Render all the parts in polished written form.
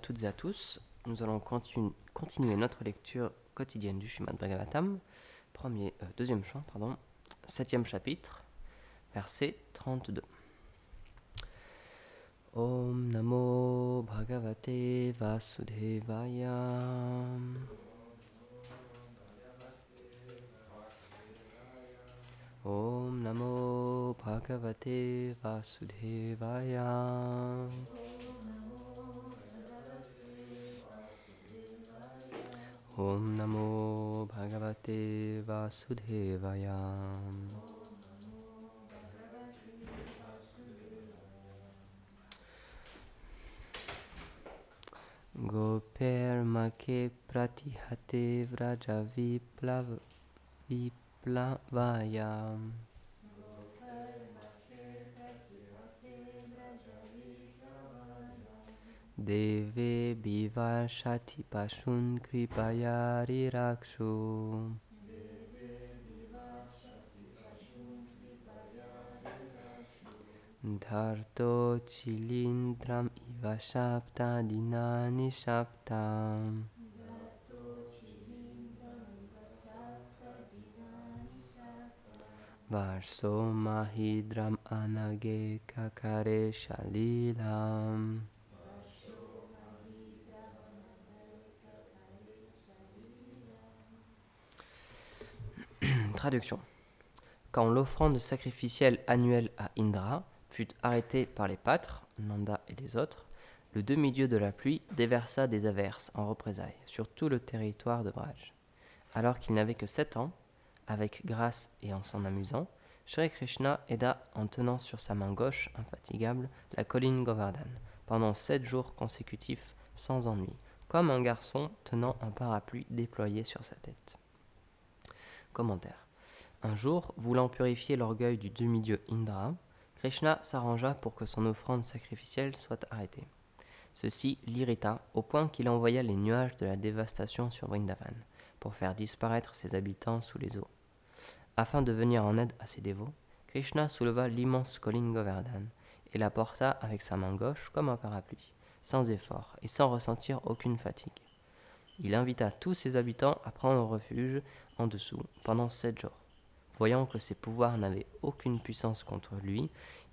toutes et à tous. Nous allons continuer notre lecture quotidienne du Srimad Bhagavatam, deuxième chant, septième chapitre, verset 32. Om Namo Bhagavate Vasudevaya. Om Namo Bhagavate Vasudevaya. Om Namo Bhagavate Vasudevaya. Goper make pratihate vraja viplavaya. Deve bivashati pashun kripaya rirakshu. Dharto chilindram iva shapta dinani shaptam. Varso mahidram anage kakare shalilam. Traduction. Quand l'offrande sacrificielle annuelle à Indra fut arrêtée par les pâtres, Nanda et les autres, le demi-dieu de la pluie déversa des averses en représailles sur tout le territoire de Braj. Alors qu'il n'avait que 7 ans, avec grâce et en s'en amusant, Shri Krishna aida en tenant sur sa main gauche, infatigable, la colline Govardhan, pendant 7 jours consécutifs sans ennui, comme un garçon tenant un parapluie déployé sur sa tête. Commentaire. Un jour, voulant purifier l'orgueil du demi-dieu Indra, Krishna s'arrangea pour que son offrande sacrificielle soit arrêtée. Ceci l'irrita au point qu'il envoya les nuages de la dévastation sur Vrindavan pour faire disparaître ses habitants sous les eaux. Afin de venir en aide à ses dévots, Krishna souleva l'immense colline Govardhan et la porta avec sa main gauche comme un parapluie, sans effort et sans ressentir aucune fatigue. Il invita tous ses habitants à prendre refuge en dessous pendant 7 jours. Voyant que ses pouvoirs n'avaient aucune puissance contre lui,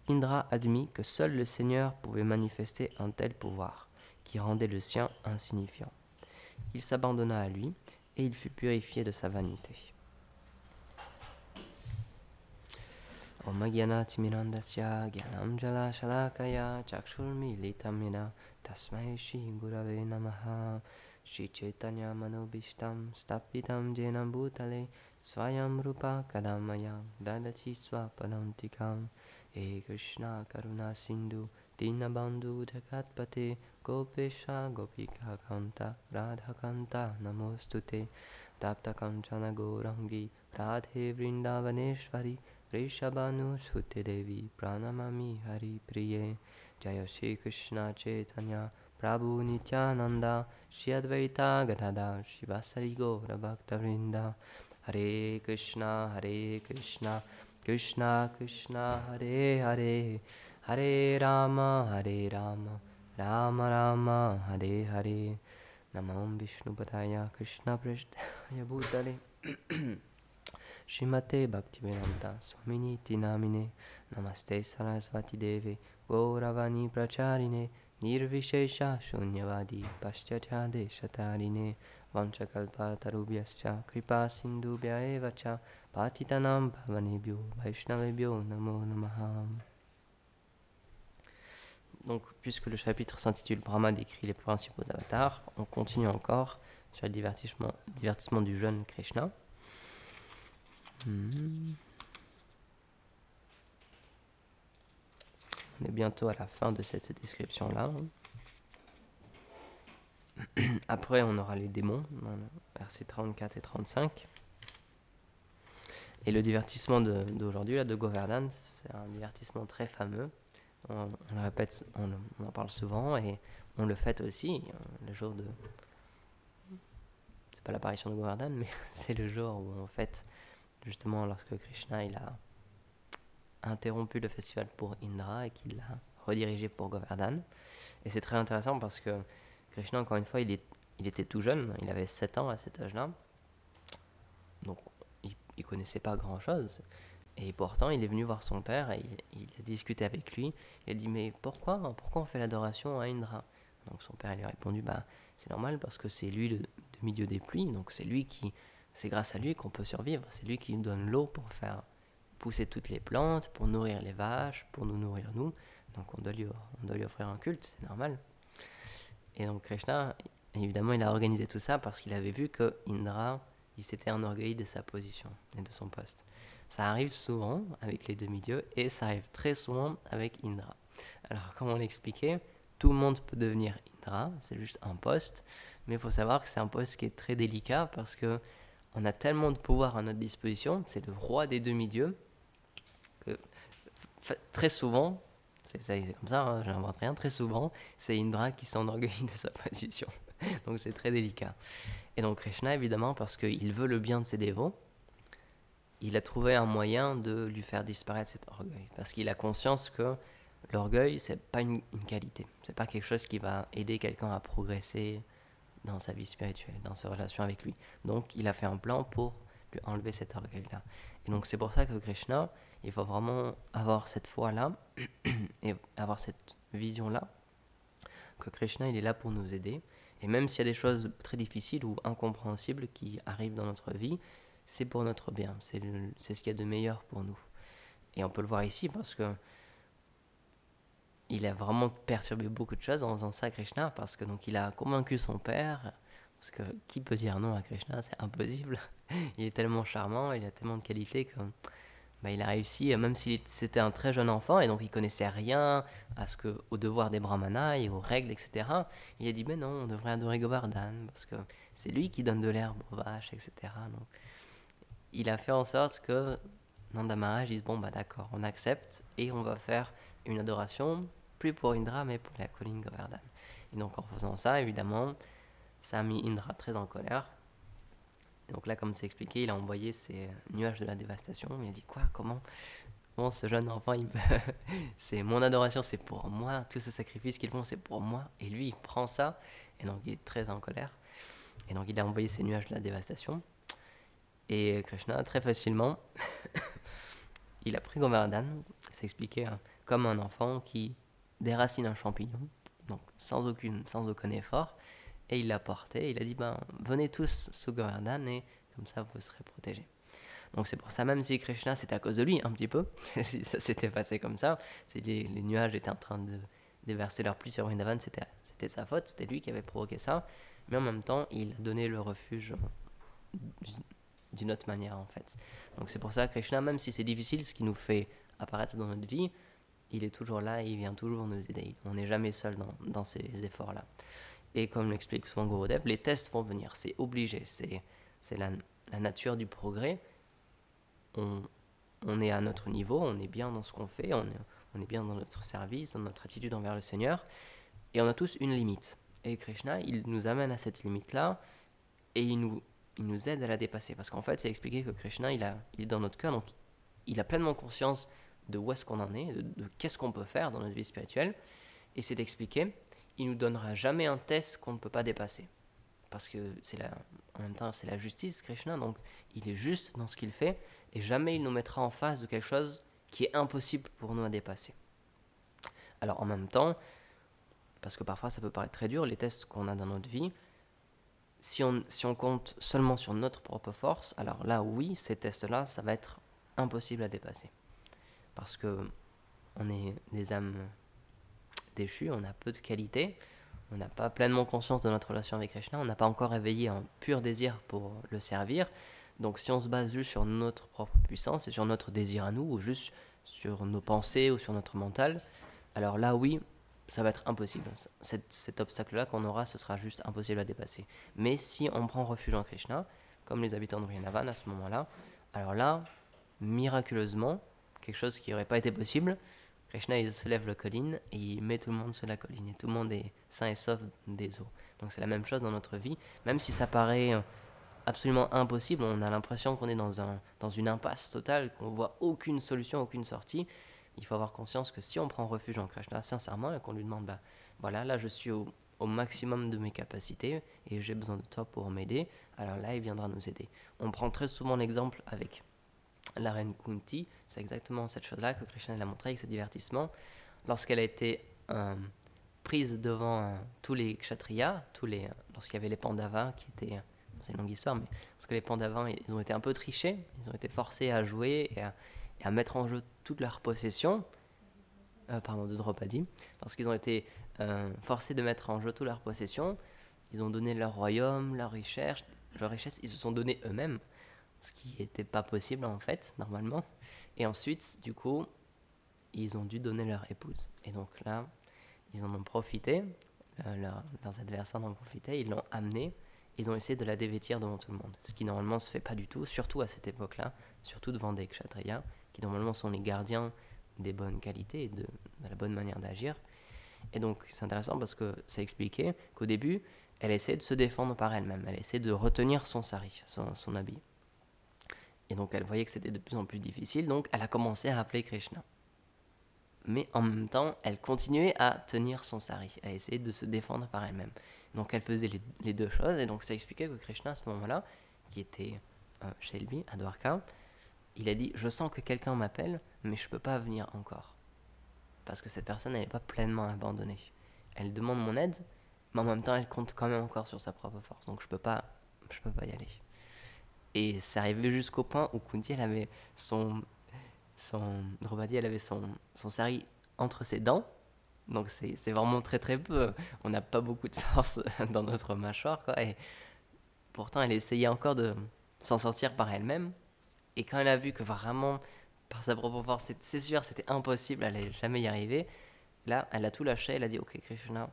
Indra admit que seul le Seigneur pouvait manifester un tel pouvoir, qui rendait le sien insignifiant. Il s'abandonna à lui, et il fut purifié de sa vanité. Om Gyana Timirandasya Gyanam Jala Shalakaya Chakshurmilitam Yena Tasmai Shri Gurave Namaha Shri Chaitanya Manobishtam Stapitam Jena Bhutale Swayam Rupa Kadamaya Dadati Swapadantikam E Krishna Karuna Sindhu Dinabandhu Jagatpate Gopesha Gopika Kanta Radha Kanta Namostute Tapta Kanchana Gourangi Radhe Vrindavaneshwari Rishabhanu Sute Devi Pranamami Hari Priye Jaya Shri Krishna Chaitanya Prabhu Nityananda Shri Advaita Gadadhar Shivasari Gaura Bhaktavrinda Hare Krishna Krishna Krishna Hare Hare Hare Rama Rama Rama Hare Hare Namam Vishnupadaya Krishna Prasthaya Bhutale Shrimate Bhaktivedanta Swamini Tinamine Namaste Sarasvati Deve Gauravani Pracharine Nirvishesha Shunyavadi Paschatya Deshatarine Vanchakalpa Tarubhyascha Kripa Sindhubhya Evacha Patitanam Bhavanebhyo Vaishnavebhyo Namo Namaha. Donc, puisque le chapitre s'intitule Brahma décrit les principaux avatars, on continue encore sur le divertissement du jeune Krishna. On est bientôt à la fin de cette description-là. Après, on aura les démons, versets 34 et 35. Et le divertissement d'aujourd'hui, là, de Govardhan, c'est un divertissement très fameux. On le répète, on en parle souvent et on le fête aussi le jour de... C'est pas l'apparition de Govardhan, mais c'est le jour où on fête justement lorsque Krishna il a interrompu le festival pour Indra et qu'il l'a redirigé pour Govardhan. Et c'est très intéressant parce que Krishna, encore une fois, il était tout jeune, il avait 7 ans à cet âge-là, donc il ne connaissait pas grand-chose. Et pourtant, il est venu voir son père et il a discuté avec lui. Il a dit, mais pourquoi on fait l'adoration à Indra? Donc son père lui a répondu, bah, c'est normal parce que c'est lui le demi-dieu des pluies, donc c'est grâce à lui qu'on peut survivre. C'est lui qui nous donne l'eau pour faire pousser toutes les plantes, pour nourrir les vaches, pour nous nourrir nous. Donc on doit lui offrir un culte, c'est normal. Et donc Krishna, évidemment, il a organisé tout ça parce qu'il avait vu que Indra, il s'était enorgueilli de sa position et de son poste. Ça arrive souvent avec les demi-dieux et ça arrive très souvent avec Indra. Alors, comme on l'expliquait, tout le monde peut devenir Indra, c'est juste un poste, mais il faut savoir que c'est un poste qui est très délicat parce que on a tellement de pouvoir à notre disposition, c'est le roi des demi-dieux, que très souvent, c'est comme ça, hein, j'invente rien, très souvent, c'est Indra qui s'enorgueillit de sa position. Donc c'est très délicat. Et donc Krishna, évidemment, parce qu'il veut le bien de ses dévots, il a trouvé un moyen de lui faire disparaître cet orgueil. Parce qu'il a conscience que l'orgueil, c'est pas une qualité. C'est pas quelque chose qui va aider quelqu'un à progresser dans sa vie spirituelle, dans sa relation avec lui. Donc il a fait un plan pour lui enlever cet orgueil-là. Et donc c'est pour ça que Krishna, il faut vraiment avoir cette foi-là et avoir cette vision-là, que Krishna, il est là pour nous aider. Et même s'il y a des choses très difficiles ou incompréhensibles qui arrivent dans notre vie, c'est pour notre bien, c'est ce qu'il y a de meilleur pour nous. Et on peut le voir ici parce que il a vraiment perturbé beaucoup de choses en faisant ça à Krishna, parce que donc il a convaincu son père, parce que qui peut dire non à Krishna, c'est impossible. Il est tellement charmant, il a tellement de qualités que il a réussi, même si c'était un très jeune enfant et donc il connaissait rien aux devoirs des brahmanas et aux règles, etc. Il a dit, mais non, on devrait adorer Govardhan, parce que c'est lui qui donne de l'herbe aux vaches, etc. Donc, il a fait en sorte que Nanda Maharaj dise, bon, d'accord, on accepte et on va faire une adoration, plus pour Indra, mais pour la colline Govardhan. Et donc, en faisant ça, évidemment, ça a mis Indra très en colère. Donc là, comme c'est expliqué, il a envoyé ces nuages de la dévastation. Il a dit, quoi, comment ce jeune enfant, c'est mon adoration, c'est pour moi. Tout ce sacrifice qu'ils font, c'est pour moi. Et lui, il prend ça. Et donc, il est très en colère. Et donc, il a envoyé ces nuages de la dévastation. Et Krishna, très facilement, il a pris Govardhan. C'est expliqué comme un enfant qui déracine un champignon, donc sans aucun effort. Et il l'a porté, il a dit, venez tous sous Govardhan et comme ça vous serez protégés. Donc c'est pour ça, même si Krishna, c'était à cause de lui un petit peu, si ça s'était passé comme ça, si les nuages étaient en train de déverser leur pluie sur Vrindavan, c'était de sa faute, c'était lui qui avait provoqué ça, mais en même temps, il a donné le refuge d'une autre manière en fait. Donc c'est pour ça que Krishna, même si c'est difficile, ce qui nous fait apparaître dans notre vie, il est toujours là et il vient toujours nous aider. On n'est jamais seul dans ces efforts-là. Et comme l'explique souvent Gurudev, les tests vont venir, c'est obligé, c'est la nature du progrès. On est à notre niveau, on est bien dans ce qu'on fait, on est bien dans notre service, dans notre attitude envers le Seigneur, et on a tous une limite. Et Krishna, il nous amène à cette limite-là, et il nous aide à la dépasser. Parce qu'en fait, c'est expliqué que Krishna, il est dans notre cœur, donc il a pleinement conscience de où est-ce qu'on en est, de qu'est-ce qu'on peut faire dans notre vie spirituelle, et c'est expliqué. Il nous donnera jamais un test qu'on ne peut pas dépasser. Parce que en même temps, c'est la justice, Krishna, donc il est juste dans ce qu'il fait, et jamais il nous mettra en face de quelque chose qui est impossible pour nous à dépasser. Alors en même temps, parce que parfois ça peut paraître très dur, les tests qu'on a dans notre vie, si on compte seulement sur notre propre force, alors là oui, ces tests-là, ça va être impossible à dépasser. Parce que on est des âmes déchues, on a peu de qualités, on n'a pas pleinement conscience de notre relation avec Krishna, on n'a pas encore éveillé un pur désir pour le servir. Donc si on se base juste sur notre propre puissance et sur notre désir à nous, ou juste sur nos pensées ou sur notre mental, alors là oui, ça va être impossible. Cet obstacle-là qu'on aura, ce sera juste impossible à dépasser. Mais si on prend refuge en Krishna, comme les habitants de Vrindavan à ce moment-là, alors là, miraculeusement, quelque chose qui n'aurait pas été possible, Krishna, il se lève la colline et il met tout le monde sur la colline. Et tout le monde est sain et sauf des eaux. Donc c'est la même chose dans notre vie. Même si ça paraît absolument impossible, on a l'impression qu'on est dans une impasse totale, qu'on ne voit aucune solution, aucune sortie. Il faut avoir conscience que si on prend refuge en Krishna, sincèrement, et qu'on lui demande, voilà, là je suis au au maximum de mes capacités et j'ai besoin de toi pour m'aider, alors là, il viendra nous aider. On prend très souvent l'exemple avec la reine Kunti, c'est exactement cette chose-là que Krishna l'a montré avec ce divertissement. Lorsqu'elle a été prise devant tous les kshatriyas, lorsqu'il y avait les Pandavas qui étaient... c'est une longue histoire, mais parce que les Pandavas, ils ont été un peu trichés, ils ont été forcés à jouer et à mettre en jeu toutes leurs possessions, de Draupadi, lorsqu'ils ont été forcés de mettre en jeu toutes leurs possessions, ils ont donné leur royaume, leur richesse, ils se sont donnés eux-mêmes, ce qui n'était pas possible en fait, normalement. Et ensuite, du coup, ils ont dû donner leur épouse. Et donc là, ils en ont profité, leurs adversaires en ont profité, ils l'ont amenée, ils ont essayé de la dévêtir devant tout le monde, ce qui normalement ne se fait pas du tout, surtout à cette époque-là, surtout devant des kshatriyas, qui normalement sont les gardiens des bonnes qualités et de la bonne manière d'agir. Et donc c'est intéressant parce que ça expliquait qu'au début, elle essayait de se défendre par elle-même, elle essayait de retenir son sari, son habit. Et donc elle voyait que c'était de plus en plus difficile, donc elle a commencé à appeler Krishna. Mais en même temps, elle continuait à tenir son sari, à essayer de se défendre par elle-même. Donc elle faisait les deux choses, et donc ça expliquait que Krishna, à ce moment-là, qui était chez lui, à Dwarka, il a dit « Je sens que quelqu'un m'appelle, mais je ne peux pas venir encore. » Parce que cette personne, elle n'est pas pleinement abandonnée. Elle demande mon aide, mais en même temps, elle compte quand même encore sur sa propre force. Donc je peux pas y aller. Et c'est arrivé jusqu'au point où Kunti, elle avait Draupadi, elle avait son sari entre ses dents. Donc c'est vraiment très très peu. On n'a pas beaucoup de force dans notre mâchoire, quoi. Et pourtant, elle essayait encore de s'en sortir par elle-même. Et quand elle a vu que vraiment, par sa propre force, c'est sûr, c'était impossible, elle n'allait jamais y arriver, là, elle a tout lâché, elle a dit « Ok, Krishna,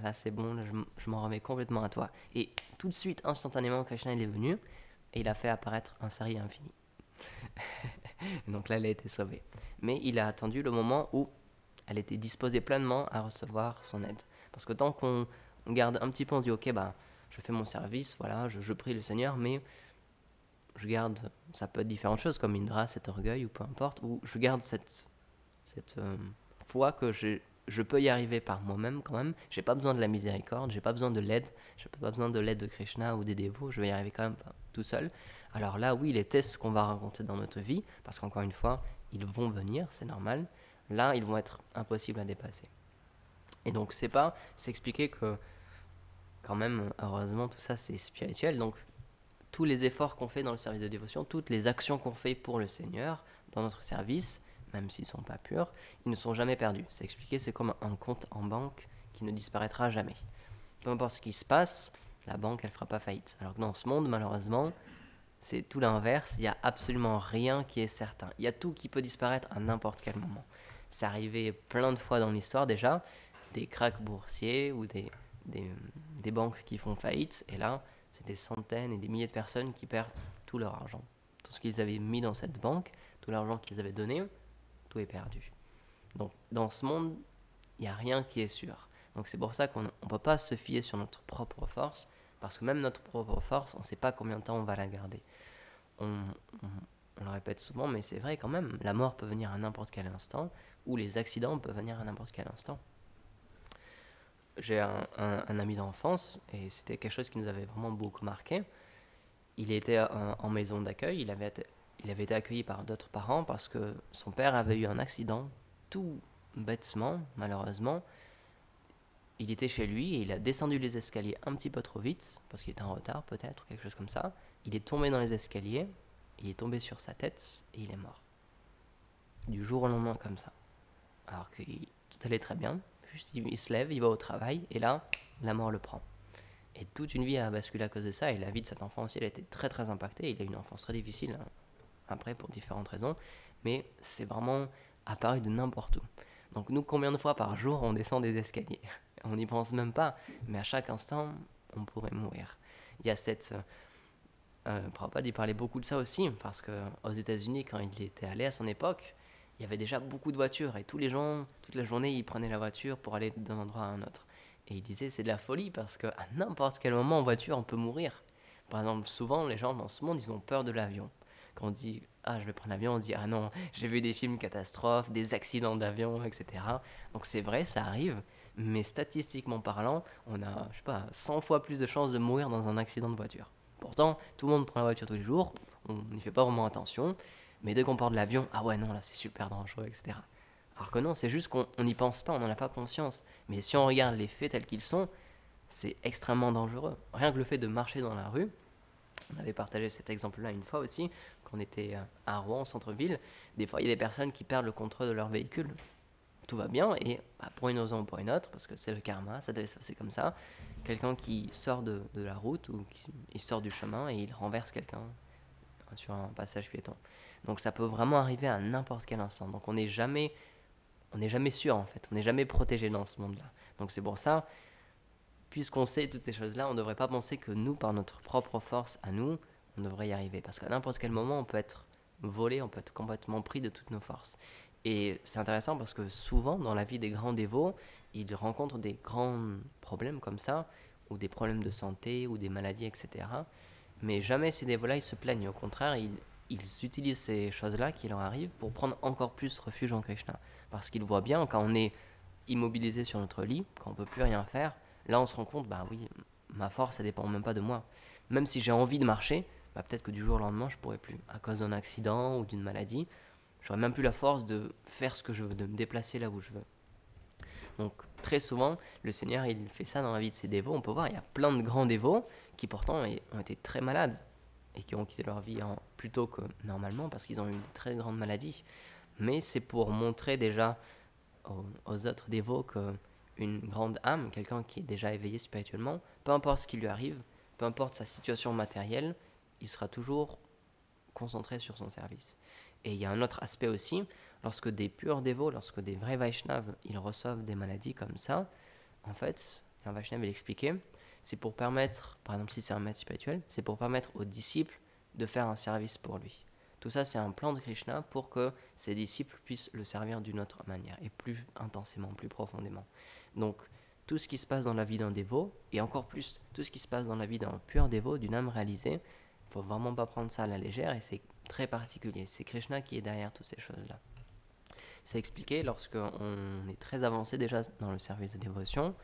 là c'est bon, je m'en remets complètement à toi. » Et tout de suite, instantanément, Krishna il est venu et il a fait apparaître un sari infini. Donc là, elle a été sauvée. Mais il a attendu le moment où elle était disposée pleinement à recevoir son aide. Parce que tant qu'on garde un petit peu, on se dit « Ok, bah, je fais mon service, voilà, je prie le Seigneur, mais... » je garde, ça peut être différentes choses comme Indra, cet orgueil ou peu importe, ou je garde cette foi que je peux y arriver par moi-même quand même, j'ai pas besoin de la miséricorde, j'ai pas besoin de l'aide, j'ai pas besoin de l'aide de Krishna ou des dévots, je vais y arriver quand même tout seul. Alors là, oui, les tests qu'on va rencontrer dans notre vie, parce qu'encore une fois, ils vont venir, c'est normal, là, ils vont être impossibles à dépasser. Et donc, c'est expliquer que quand même, heureusement, tout ça, c'est spirituel, donc tous les efforts qu'on fait dans le service de dévotion, toutes les actions qu'on fait pour le Seigneur dans notre service, même s'ils ne sont pas purs, ils ne sont jamais perdus. C'est expliqué, c'est comme un compte en banque qui ne disparaîtra jamais. Peu importe ce qui se passe, la banque, elle ne fera pas faillite. Alors que dans ce monde, malheureusement, c'est tout l'inverse. Il n'y a absolument rien qui est certain. Il y a tout qui peut disparaître à n'importe quel moment. C'est arrivé plein de fois dans l'histoire déjà, des cracks boursiers ou des banques qui font faillite, et là, c'est des centaines et des milliers de personnes qui perdent tout leur argent. Tout ce qu'ils avaient mis dans cette banque, tout l'argent qu'ils avaient donné, tout est perdu. Donc, dans ce monde, il n'y a rien qui est sûr. Donc, c'est pour ça qu'on ne peut pas se fier sur notre propre force, parce que même notre propre force, on ne sait pas combien de temps on va la garder. On le répète souvent, mais c'est vrai quand même, la mort peut venir à n'importe quel instant, ou les accidents peuvent venir à n'importe quel instant. J'ai un ami d'enfance, et c'était quelque chose qui nous avait vraiment beaucoup marqué. Il était en maison d'accueil, il avait été accueilli par d'autres parents parce que son père avait eu un accident, tout bêtement, malheureusement. Il était chez lui et il a descendu les escaliers un petit peu trop vite, parce qu'il était en retard peut-être, quelque chose comme ça. Il est tombé dans les escaliers, il est tombé sur sa tête et il est mort. Du jour au lendemain comme ça. Alors que tout allait très bien. Juste, il se lève, il va au travail, et là, la mort le prend. Et toute une vie a basculé à cause de ça, et la vie de cet enfant aussi, elle a été très très impactée. Il a eu une enfance très difficile, après, pour différentes raisons, mais c'est vraiment apparu de n'importe où. Donc nous, combien de fois par jour on descend des escaliers? On n'y pense même pas, mais à chaque instant, on pourrait mourir. Il y a cette... Prabhupada, il parlait beaucoup de ça aussi, parce qu'aux États-Unis, quand il était allé à son époque, il y avait déjà beaucoup de voitures et tous les gens, toute la journée, ils prenaient la voiture pour aller d'un endroit à un autre. Et il disait c'est de la folie parce qu'à n'importe quel moment en voiture, on peut mourir. Par exemple, souvent, les gens dans ce monde, ils ont peur de l'avion. Quand on dit ah, je vais prendre l'avion, on dit ah non, j'ai vu des films catastrophes, des accidents d'avion, etc. Donc c'est vrai, ça arrive, mais statistiquement parlant, on a, je sais pas, 100 fois plus de chances de mourir dans un accident de voiture. Pourtant, tout le monde prend la voiture tous les jours, on n'y fait pas vraiment attention, mais dès qu'on part de l'avion, ah ouais, non, là c'est super dangereux, etc. Alors que non, c'est juste qu'on n'y pense pas, on n'en a pas conscience. Mais si on regarde les faits tels qu'ils sont, c'est extrêmement dangereux. Rien que le fait de marcher dans la rue, on avait partagé cet exemple-là une fois aussi, quand on était à Rouen, au centre-ville, des fois il y a des personnes qui perdent le contrôle de leur véhicule. Tout va bien, et pour une raison ou pour une autre, parce que c'est le karma, ça devait se passer comme ça, quelqu'un qui sort de la route, ou il sort du chemin, et il renverse quelqu'un sur un passage piéton. Donc ça peut vraiment arriver à n'importe quel instant. Donc on n'est jamais sûr en fait, on n'est jamais protégé dans ce monde-là. Donc c'est pour ça, puisqu'on sait toutes ces choses-là, on ne devrait pas penser que nous, par notre propre force à nous, on devrait y arriver. Parce qu'à n'importe quel moment, on peut être volé, on peut être complètement pris de toutes nos forces. Et c'est intéressant parce que souvent, dans la vie des grands dévots, ils rencontrent des grands problèmes comme ça, ou des problèmes de santé, ou des maladies, etc. Mais jamais ces dévots-là, ils se plaignent. Au contraire, ils utilisent ces choses-là qui leur arrivent pour prendre encore plus refuge en Krishna. Parce qu'ils voient bien, quand on est immobilisé sur notre lit, quand on ne peut plus rien faire, là on se rend compte, bah oui, ma force, ça dépend même pas de moi. Même si j'ai envie de marcher, bah peut-être que du jour au lendemain, je pourrais plus. À cause d'un accident ou d'une maladie, j'aurais même plus la force de faire ce que je veux, de me déplacer là où je veux. Donc très souvent, le Seigneur, il fait ça dans la vie de ses dévots. On peut voir, il y a plein de grands dévots qui pourtant ont été très malades et qui ont quitté leur vie plus tôt que normalement parce qu'ils ont eu des très grandes maladies. Mais c'est pour montrer déjà aux autres dévots qu'une grande âme, quelqu'un qui est déjà éveillé spirituellement, peu importe ce qui lui arrive, peu importe sa situation matérielle, il sera toujours concentré sur son service. Et il y a un autre aspect aussi, lorsque des purs dévots, lorsque des vrais Vaishnavas, ils reçoivent des maladies comme ça, en fait, un Vaishnava il expliquait, c'est pour permettre, par exemple si c'est un maître spirituel, c'est pour permettre aux disciples de faire un service pour lui. Tout ça, c'est un plan de Krishna pour que ses disciples puissent le servir d'une autre manière, et plus intensément, plus profondément. Donc, tout ce qui se passe dans la vie d'un dévot, et encore plus, tout ce qui se passe dans la vie d'un pur dévot, d'une âme réalisée, il ne faut vraiment pas prendre ça à la légère, et c'est très particulier. C'est Krishna qui est derrière toutes ces choses-là. C'est expliqué lorsqu'on est très avancé déjà dans le service de dévotion,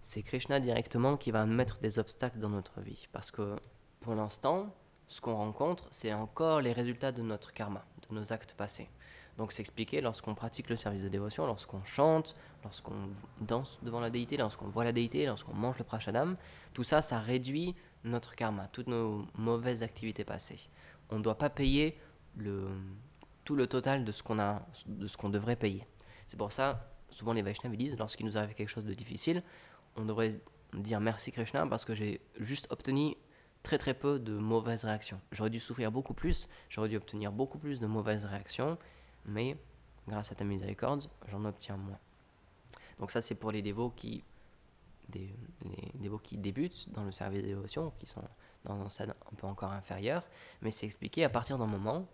c'est Krishna directement qui va mettre des obstacles dans notre vie. Parce que pour l'instant, ce qu'on rencontre, c'est encore les résultats de notre karma, de nos actes passés. Donc c'est expliqué lorsqu'on pratique le service de dévotion, lorsqu'on chante, lorsqu'on danse devant la déité, lorsqu'on voit la déité, lorsqu'on mange le prashadam, tout ça, ça réduit notre karma, toutes nos mauvaises activités passées. On ne doit pas payer tout le total de ce qu'on devrait payer. C'est pour ça, souvent les Vaishnavas disent, lorsqu'il nous arrive quelque chose de difficile, on devrait dire merci Krishna parce que j'ai juste obtenu très très peu de mauvaises réactions. J'aurais dû souffrir beaucoup plus, j'aurais dû obtenir beaucoup plus de mauvaises réactions, mais grâce à ta miséricorde, j'en obtiens moins. Donc ça c'est pour les dévots les dévots qui débutent dans le service de dévotion, qui sont dans un stade un peu encore inférieur, mais c'est expliqué à partir d'un moment,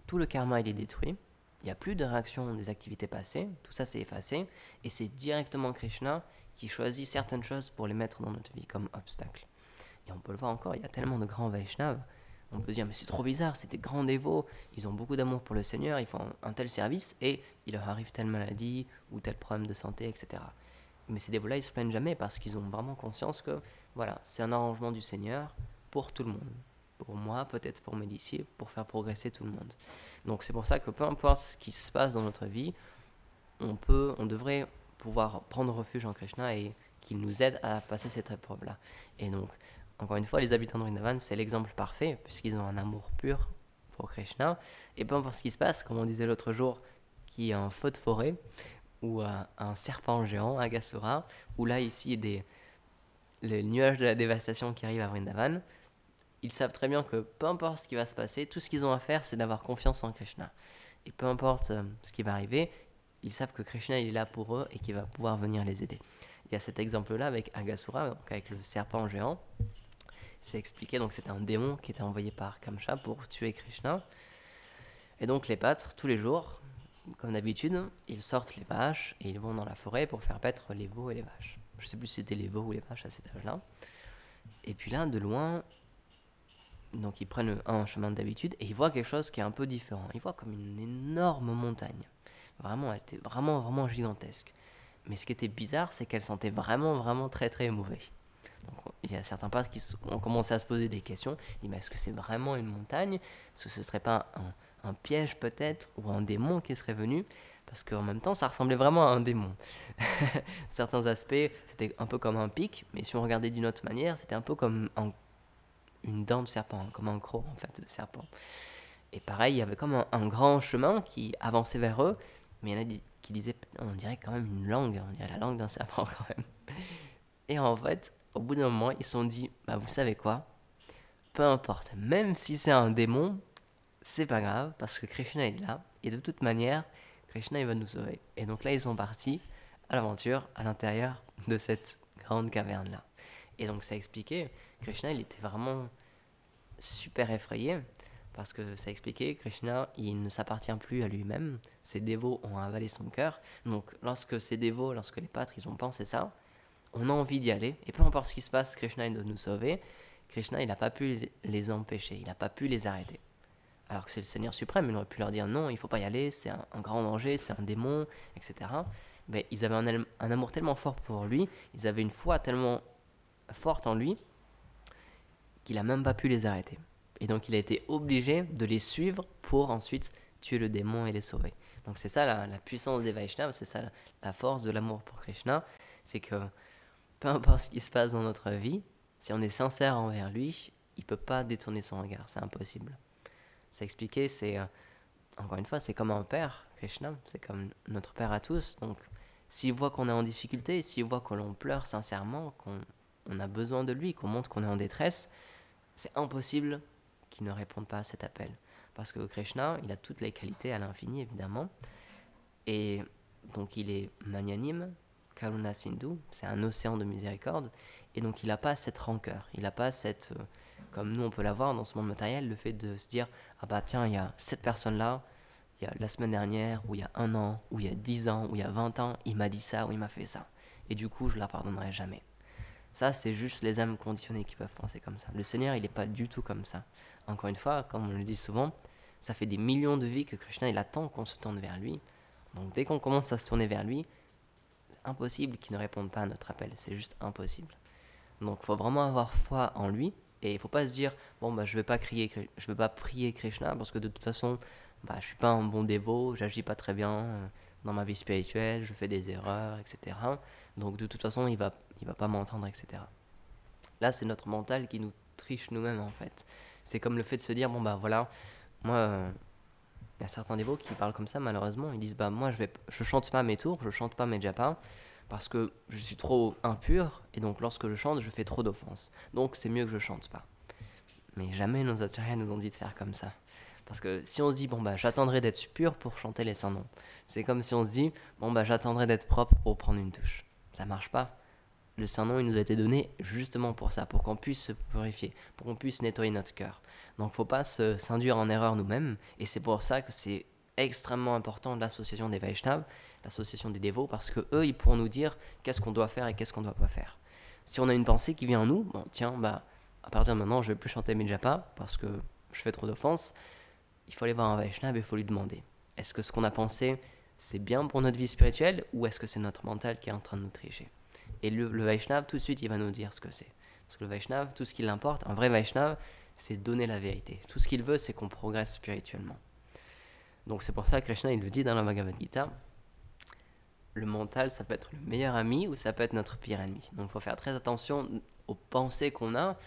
tout le karma il est détruit, il n'y a plus de réaction des activités passées, tout ça c'est effacé, et c'est directement Krishna qui choisit certaines choses pour les mettre dans notre vie comme obstacle. Et on peut le voir encore, il y a tellement de grands Vaishnavas, on peut se dire mais c'est trop bizarre, c'est des grands dévots, ils ont beaucoup d'amour pour le Seigneur, ils font un tel service et il leur arrive telle maladie ou tel problème de santé, etc. Mais ces dévots-là, ils se plaignent jamais parce qu'ils ont vraiment conscience que voilà, c'est un arrangement du Seigneur pour tout le monde. Pour moi, peut-être pour mes disciples, pour faire progresser tout le monde. Donc c'est pour ça que peu importe ce qui se passe dans notre vie, on devrait pouvoir prendre refuge en Krishna et qu'il nous aide à passer cette épreuve-là. Et donc, encore une fois, les habitants de Vrindavan, c'est l'exemple parfait, puisqu'ils ont un amour pur pour Krishna. Et peu importe ce qui se passe, comme on disait l'autre jour, qu'il y a un feu de forêt, ou un serpent géant, Agasura, ou là, ici, les nuages de la dévastation qui arrivent à Vrindavan, ils savent très bien que peu importe ce qui va se passer, tout ce qu'ils ont à faire, c'est d'avoir confiance en Krishna. Et peu importe ce qui va arriver, ils savent que Krishna il est là pour eux et qu'il va pouvoir venir les aider. Il y a cet exemple-là avec Agasura, donc avec le serpent géant. C'est expliqué, donc c'était un démon qui était envoyé par Kamsa pour tuer Krishna. Et donc les pâtres, tous les jours, comme d'habitude, ils sortent les vaches et ils vont dans la forêt pour faire paître les veaux et les vaches. Je ne sais plus si c'était les veaux ou les vaches à cet âge-là. Et puis là, de loin, donc ils prennent un chemin d'habitude et ils voient quelque chose qui est un peu différent. Ils voient comme une énorme montagne. Vraiment, elle était vraiment, vraiment gigantesque. Mais ce qui était bizarre, c'est qu'elle sentait vraiment, vraiment très, très mauvais. Donc, il y a certains peintres qui ont commencé à se poser des questions. Ils disent, mais est-ce que c'est vraiment une montagne? Est-ce que ce serait pas un piège peut-être? Ou un démon qui serait venu? Parce qu'en même temps, ça ressemblait vraiment à un démon. Certains aspects, c'était un peu comme un pic, mais si on regardait d'une autre manière, c'était un peu comme une dent de serpent, comme un croc en fait de serpent. Et pareil, il y avait comme un grand chemin qui avançait vers eux, mais il y en a qui disaient, on dirait quand même une langue, on dirait la langue d'un serpent quand même. Et en fait, au bout d'un moment, ils se sont dit, bah vous savez quoi, peu importe, même si c'est un démon, c'est pas grave, parce que Krishna est là, et de toute manière, Krishna il va nous sauver. Et donc là, ils sont partis à l'aventure, à l'intérieur de cette grande caverne-là. Et donc ça expliquait, Krishna il était vraiment super effrayé, parce que ça expliquait, Krishna il ne s'appartient plus à lui-même, ses dévots ont avalé son cœur, donc lorsque ces dévots, lorsque les pâtres ils ont pensé ça, on a envie d'y aller, et peu importe ce qui se passe, Krishna il doit nous sauver. Krishna il n'a pas pu les empêcher, il n'a pas pu les arrêter. Alors que c'est le Seigneur suprême, il aurait pu leur dire non, il ne faut pas y aller, c'est un grand danger, c'est un démon, etc. Mais ils avaient un amour tellement fort pour lui, ils avaient une foi tellement forte en lui, qu'il n'a même pas pu les arrêter. Et donc il a été obligé de les suivre pour ensuite tuer le démon et les sauver. Donc c'est ça la puissance des Vaishnavas, c'est ça la force de l'amour pour Krishna, c'est que peu importe ce qui se passe dans notre vie, si on est sincère envers lui, il ne peut pas détourner son regard, c'est impossible. Ça expliqué, c'est, encore une fois, c'est comme un père, Krishna, c'est comme notre père à tous. Donc s'il voit qu'on est en difficulté, s'il voit que l'on pleure sincèrement, qu'on a besoin de lui, qu'on montre qu'on est en détresse, c'est impossible qu'il ne réponde pas à cet appel. Parce que Krishna, il a toutes les qualités à l'infini, évidemment. Et donc il est magnanime, Karuna Sindhu, c'est un océan de miséricorde. Et donc il n'a pas cette rancœur, il n'a pas cette... comme nous on peut l'avoir dans ce monde matériel, le fait de se dire, ah bah tiens, il y a cette personne-là, il y a la semaine dernière, ou il y a un an, ou il y a 10 ans, ou il y a 20 ans, il m'a dit ça, ou il m'a fait ça. Et du coup, je ne la pardonnerai jamais. Ça, c'est juste les âmes conditionnées qui peuvent penser comme ça. Le Seigneur, il n'est pas du tout comme ça. Encore une fois, comme on le dit souvent, ça fait des millions de vies que Krishna, il attend qu'on se tourne vers lui. Donc dès qu'on commence à se tourner vers lui, c'est impossible qu'il ne réponde pas à notre appel. C'est juste impossible. Donc il faut vraiment avoir foi en lui. Et il ne faut pas se dire, bon, bah, je ne vais pas prier Krishna parce que de toute façon, bah, je ne suis pas un bon dévot, j'agis pas très bien dans ma vie spirituelle, je fais des erreurs, etc. Donc de toute façon, il va pas m'entendre, etc. Là, c'est notre mental qui nous triche nous-mêmes, en fait. C'est comme le fait de se dire, bon, bah voilà, moi, il y a certains dévots qui parlent comme ça, malheureusement. Ils disent, bah moi, je chante pas mes tours, je chante pas mes japas, parce que je suis trop impur, et donc lorsque je chante, je fais trop d'offenses. Donc c'est mieux que je chante pas. Mais jamais nos acharyas nous ont dit de faire comme ça. Parce que si on se dit, bon bah j'attendrai d'être pur pour chanter les saints noms, c'est comme si on se dit, bon bah j'attendrai d'être propre pour prendre une touche. Ça marche pas. Le Saint-Nom, il nous a été donné justement pour ça, pour qu'on puisse se purifier, pour qu'on puisse nettoyer notre cœur. Donc, il ne faut pas s'induire en erreur nous-mêmes, et c'est pour ça que c'est extrêmement important l'association des Vaishnavas, l'association des dévots, parce que eux, ils pourront nous dire qu'est-ce qu'on doit faire et qu'est-ce qu'on ne doit pas faire. Si on a une pensée qui vient en nous, bon, tiens, bah, à partir de maintenant, je ne vais plus chanter mes japas parce que je fais trop d'offenses. Il faut aller voir un Vaishnava et il faut lui demander, est-ce que ce qu'on a pensé, c'est bien pour notre vie spirituelle, ou est-ce que c'est notre mental qui est en train de nous tricher? Et le Vaishnav, tout de suite, il va nous dire ce que c'est. Parce que le Vaishnav, tout ce qui l'importe, un vrai Vaishnav, c'est donner la vérité. Tout ce qu'il veut, c'est qu'on progresse spirituellement. Donc c'est pour ça que Krishna, il le dit dans la Bhagavad Gita, le mental, ça peut être le meilleur ami ou ça peut être notre pire ennemi. Donc il faut faire très attention aux pensées qu'on a,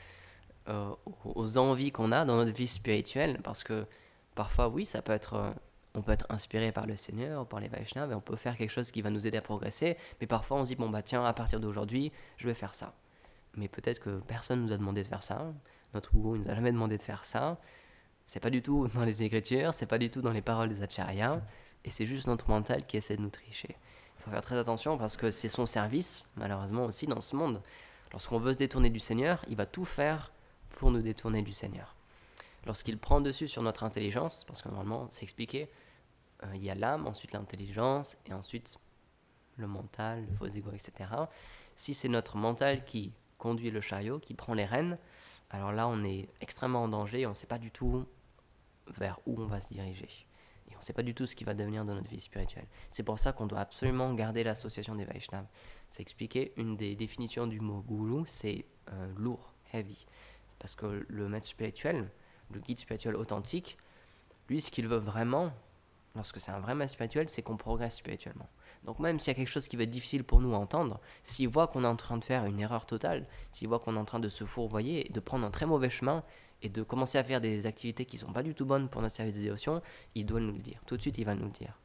aux envies qu'on a dans notre vie spirituelle, parce que parfois, oui, ça peut être... on peut être inspiré par le Seigneur, par les Vaishnavas, et on peut faire quelque chose qui va nous aider à progresser, mais parfois on se dit, bon bah tiens, à partir d'aujourd'hui, je vais faire ça. Mais peut-être que personne nous a demandé de faire ça, notre gourou ne nous a jamais demandé de faire ça, c'est pas du tout dans les Écritures, c'est pas du tout dans les paroles des Acharyas, et c'est juste notre mental qui essaie de nous tricher. Il faut faire très attention parce que c'est son service, malheureusement aussi dans ce monde. Lorsqu'on veut se détourner du Seigneur, il va tout faire pour nous détourner du Seigneur. Lorsqu'il prend dessus sur notre intelligence, parce que normalement c'est expliqué, il y a l'âme, ensuite l'intelligence, et ensuite le mental, le faux ego, etc. Si c'est notre mental qui conduit le chariot, qui prend les rênes, alors là on est extrêmement en danger et on ne sait pas du tout vers où on va se diriger. Et on ne sait pas du tout ce qui va devenir de notre vie spirituelle. C'est pour ça qu'on doit absolument garder l'association des Vaishnavas. C'est expliqué, une des définitions du mot guru, c'est lourd, heavy. Parce que le maître spirituel, le guide spirituel authentique, lui, ce qu'il veut vraiment, lorsque c'est un vrai maître spirituel, c'est qu'on progresse spirituellement. Donc même s'il y a quelque chose qui va être difficile pour nous à entendre, s'il voit qu'on est en train de faire une erreur totale, s'il voit qu'on est en train de se fourvoyer, de prendre un très mauvais chemin, et de commencer à faire des activités qui ne sont pas du tout bonnes pour notre service de dévotion, il doit nous le dire. Tout de suite, il va nous le dire.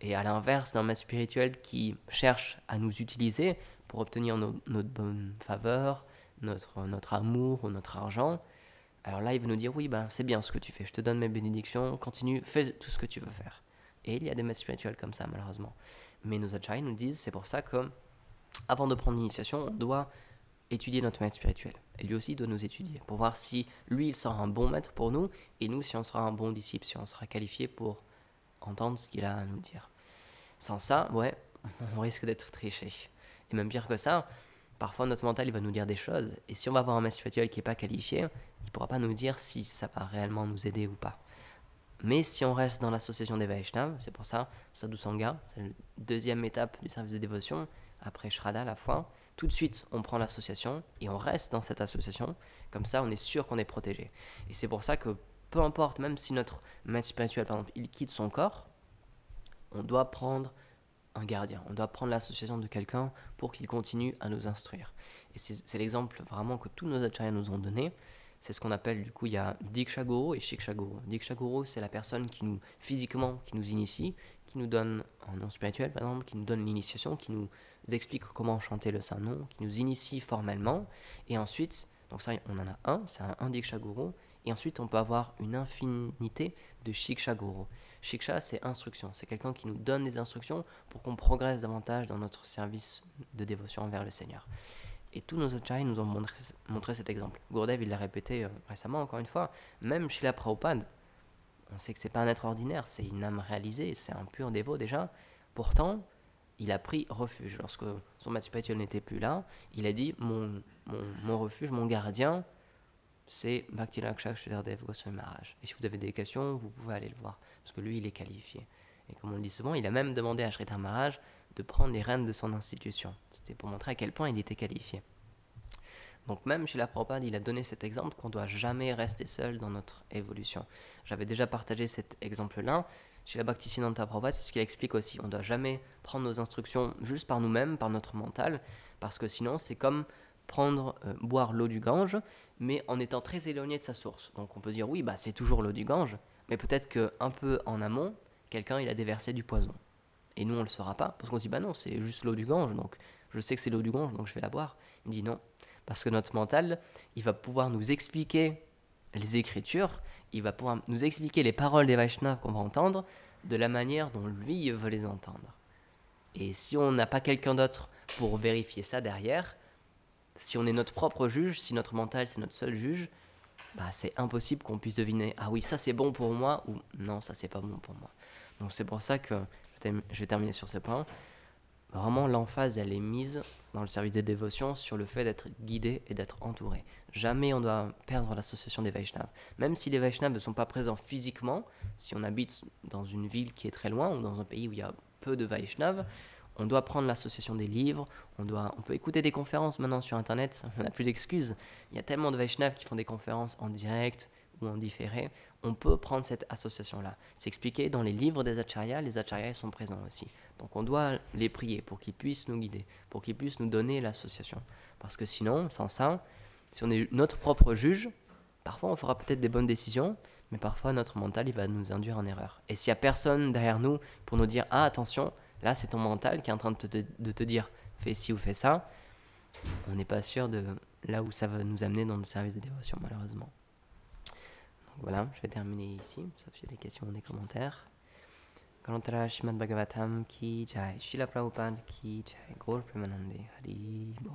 Et à l'inverse d'un maître spirituel qui cherche à nous utiliser pour obtenir notre bonne faveur, notre amour ou notre argent, alors là, il va nous dire, oui, ben, c'est bien ce que tu fais, je te donne mes bénédictions, continue, fais tout ce que tu veux faire. Et il y a des maîtres spirituels comme ça, malheureusement. Mais nos acharyas nous disent, c'est pour ça que, avant de prendre l'initiation, on doit étudier notre maître spirituel. Et lui aussi doit nous étudier, pour voir si lui, il sera un bon maître pour nous, et nous, si on sera un bon disciple, si on sera qualifié pour entendre ce qu'il a à nous dire. Sans ça, ouais, on risque d'être triché. Et même pire que ça, parfois notre mental, il va nous dire des choses, et si on va avoir un maître spirituel qui n'est pas qualifié, il ne pourra pas nous dire si ça va réellement nous aider ou pas. Mais si on reste dans l'association des Vaishnavas, c'est pour ça, Sadhu Sangha, c'est la deuxième étape du service de dévotion, après Shraddha, la foi, tout de suite on prend l'association et on reste dans cette association, comme ça on est sûr qu'on est protégé. Et c'est pour ça que peu importe, même si notre maître spirituel, par exemple, il quitte son corps, on doit prendre un gardien, on doit prendre l'association de quelqu'un pour qu'il continue à nous instruire. Et c'est l'exemple vraiment que tous nos acharyas nous ont donné. C'est ce qu'on appelle, du coup, il y a Diksha Guru et Shiksha Guru. Diksha Guru, c'est la personne qui nous, physiquement, qui nous initie, qui nous donne un nom spirituel, par exemple, qui nous donne l'initiation, qui nous explique comment chanter le saint nom, qui nous initie formellement. Et ensuite, donc ça, on en a un, c'est un Diksha Guru. Et ensuite, on peut avoir une infinité de Shiksha Guru. Shiksha, c'est instruction. C'est quelqu'un qui nous donne des instructions pour qu'on progresse davantage dans notre service de dévotion envers le Seigneur. Et tous nos acharyas nous ont montré cet exemple. Gurudev, il l'a répété récemment, encore une fois. Même Srila Prabhupada, on sait que c'est pas un être ordinaire, c'est une âme réalisée, c'est un pur dévot déjà. Pourtant, il a pris refuge. Lorsque son maître spirituel n'était plus là, il a dit, mon refuge, mon gardien, c'est Bhakti-Vinod Sridhar Goswami Maharaj. Et si vous avez des questions, vous pouvez aller le voir, parce que lui, il est qualifié. Et comme on le dit souvent, il a même demandé à Sridhar Maharaj de prendre les rênes de son institution. C'était pour montrer à quel point il était qualifié. Donc même chez la Prabhupada, il a donné cet exemple qu'on ne doit jamais rester seul dans notre évolution. J'avais déjà partagé cet exemple-là. Chez la Bhaktisiddhanta Prabhupada, c'est ce qu'il explique aussi. On ne doit jamais prendre nos instructions juste par nous-mêmes, par notre mental, parce que sinon c'est comme boire l'eau du Gange, mais en étant très éloigné de sa source. Donc on peut dire oui, bah, c'est toujours l'eau du Gange, mais peut-être qu'un peu en amont, quelqu'un il a déversé du poison. Et nous, on ne le saura pas, parce qu'on se dit, bah non, c'est juste l'eau du Gange, donc je sais que c'est l'eau du Gange, donc je vais la boire. Il dit non, parce que notre mental, il va pouvoir nous expliquer les Écritures, il va pouvoir nous expliquer les paroles des Vaishnavas qu'on va entendre, de la manière dont lui veut les entendre. Et si on n'a pas quelqu'un d'autre pour vérifier ça derrière, si on est notre propre juge, si notre mental c'est notre seul juge, bah c'est impossible qu'on puisse deviner, ah oui, ça c'est bon pour moi, ou non, ça c'est pas bon pour moi. Donc c'est pour ça que je vais terminer sur ce point. Vraiment, l'emphase, elle est mise dans le service des dévotions sur le fait d'être guidé et d'être entouré. Jamais on doit perdre l'association des Vaishnavas. Même si les Vaishnavas ne sont pas présents physiquement, si on habite dans une ville qui est très loin ou dans un pays où il y a peu de Vaishnavas, on doit prendre l'association des livres, on peut écouter des conférences maintenant sur Internet, on n'a plus d'excuses. Il y a tellement de Vaishnavas qui font des conférences en direct ou en différé. On peut prendre cette association-là. C'est expliqué dans les livres des acharyas, les acharyas sont présents aussi. Donc on doit les prier pour qu'ils puissent nous guider, pour qu'ils puissent nous donner l'association. Parce que sinon, sans ça, si on est notre propre juge, parfois on fera peut-être des bonnes décisions, mais parfois notre mental il va nous induire en erreur. Et s'il n'y a personne derrière nous pour nous dire « Ah, attention, là c'est ton mental qui est en train de te dire « Fais ci ou fais ça », on n'est pas sûr de là où ça va nous amener dans le service de dévotion, malheureusement. Donc voilà, je vais terminer ici, sauf s'il y a des questions ou des commentaires. Granthara Srimad Bhagavatam ki jai, Srila Prabhupada ki jai, Gaur Premanande Hari Bol.